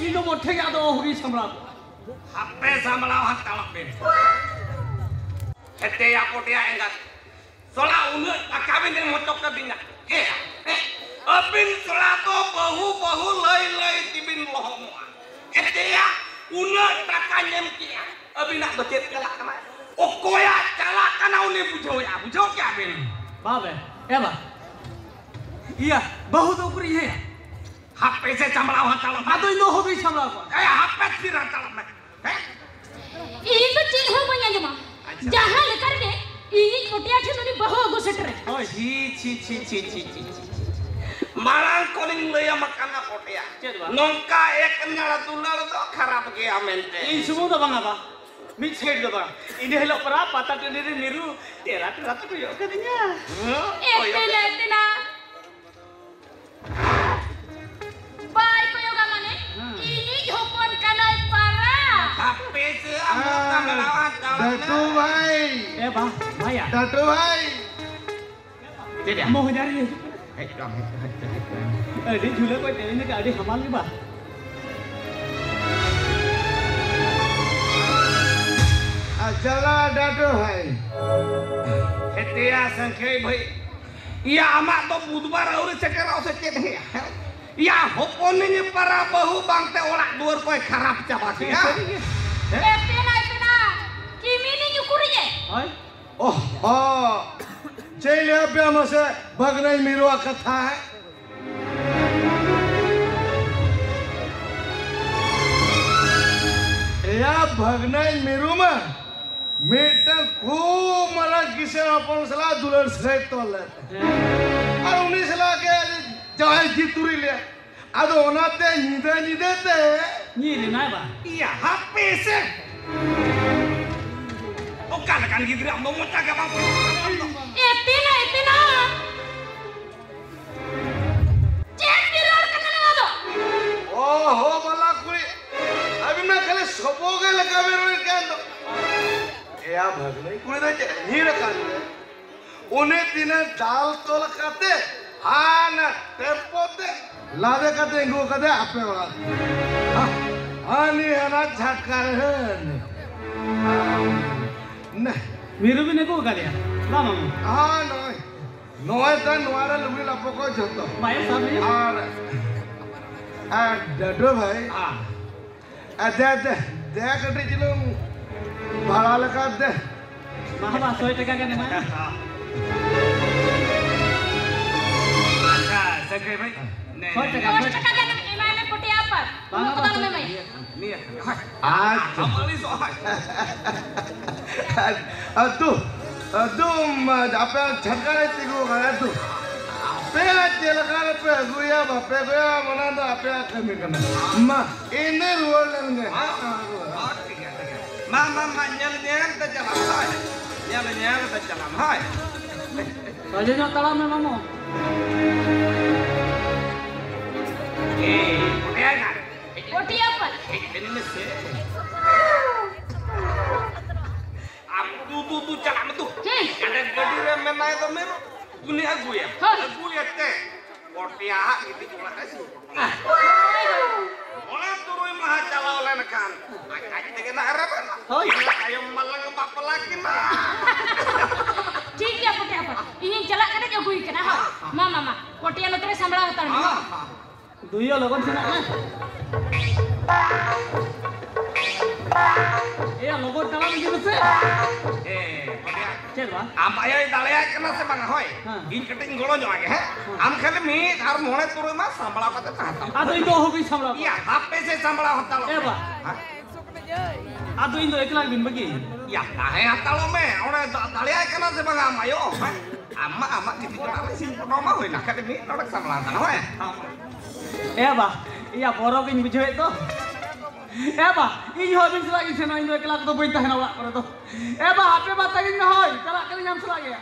Ino mo tega do huri samra. Hape samra hatalak ben. Hete ya potia engat. Sola unut akabin yang motok kabinga. Abin sola to bahu lay tibin lohong. Hete ya unut takanyem kia. Abin nak becet kalak kama. Okoya calak kana uni bujo kya abin. Babe, ba? Iya, bahu to puri he. Hape se samra hatalak. Ado ino huri samra ko. Hape sir hatalak. Ini तो चीज हो गया जमा जहाँ लेकर के ini छोटिया ठेनुनी बहु गो सेटरे Oh, छी Marang koning leya makana potia. Nongka eknya tular do kharap ge amente. Ini semua dah bang apa? Mid side dah bang. Ini hello pera patah terdiri niru terat tuh yuk katanya. Eteletena Bye ko yoga mane ini hopon kanai para Tapi se amuka melawat Datu bhai Bang, Maya. Datu bhai Jadi mau nyari. Dia juga kau tanya ni ke adik hamal ni bah. Achala Datu bhai Hetia sangkai bhai. Iya amak to budbar aur cekerau secet he. Iya hoponinya para bahu bangte olak duar koi kharap cabak ya. Etena kimi ni nyukuri je Hai? Oh Cile apa masa bagnai miru kata hai Ya bagnai miru mah Metan खूब मला किसे अपन सला दुलर से तोले और उन्हीं सला के जाए जितुरी ले अदो ओनाते निदे ते Ni ni nai bah. Iya hape se. Kan gitu am mau caga bang. Etena Cek diror kana nado Oh bala kuri अभी मैं कल सबोगे लगा मेरे क्या तो या भगने कुड़ी ना नहीं रखा है उन्हें तीने दाल तो लगाते हाँ ना टेम्पो ते लादे करते इंगो करते आपने वाला हाँ नहीं है ना झटका है नहीं Miru ni ko kali ya. Lama mo. हाँ नहीं नोए तो नोआरे लुबी लापो को जोतो Maya sabi ni. डडो भाई दे कटे चलो भाड़ा लगा दे Mahaba soy teka kan ni Maya. अच्छा सके भाई. Soy teka. Costa kagak imane putih apa Bang Mau apa? ketemu memang Ni ya. आज Amali soal. तू apa झटका नहीं तिगो गया तू पे लगा पे गुया बापे गुया मना तो आपे कमी करना मां इन्हें रोल लेंगे Mama nyel ta jalan hai. Nyel ta jalan hai. Raja nak talam memang mo. Ya kan. putih apa Ini sih. Aku tu jalan tu. Ada gadi remen naik tu meru. Guni aku ya. Aku lihat teh. Portia gitu cuma kasih. Oleh turun mah cala oleh nekan. Aja dengan harapan. Oh iya. Kayak malang apa lagi mah. ठीक है putih apa ini jalak kada jagui kana ha mama putih anu tere sambala hotan Duyo logon sina na. Logon talam gitu se. Portia. Cel ba. Apa ya dalaya kena se bang hoy. In keting golo nyo age he. Am khale mi ar mone turun mah sambala kata tahta. Ado indo hobi samla. Iya, HP se sambala hotal. Ba. Ado indo ekla bin bagi. Ya, kahe hotal me. Ora dalaya kena se bang amayo. Ama gitu kenapa sih normal hoy nak kade mi orang sambala tan hoy. Ba. Iya boro bin bujoi to. Ba, ini hobi selagi sena indo ekla to boita hena wak kore to. Ba, HP batagin na hoy. Kala kali nyam selagi ya.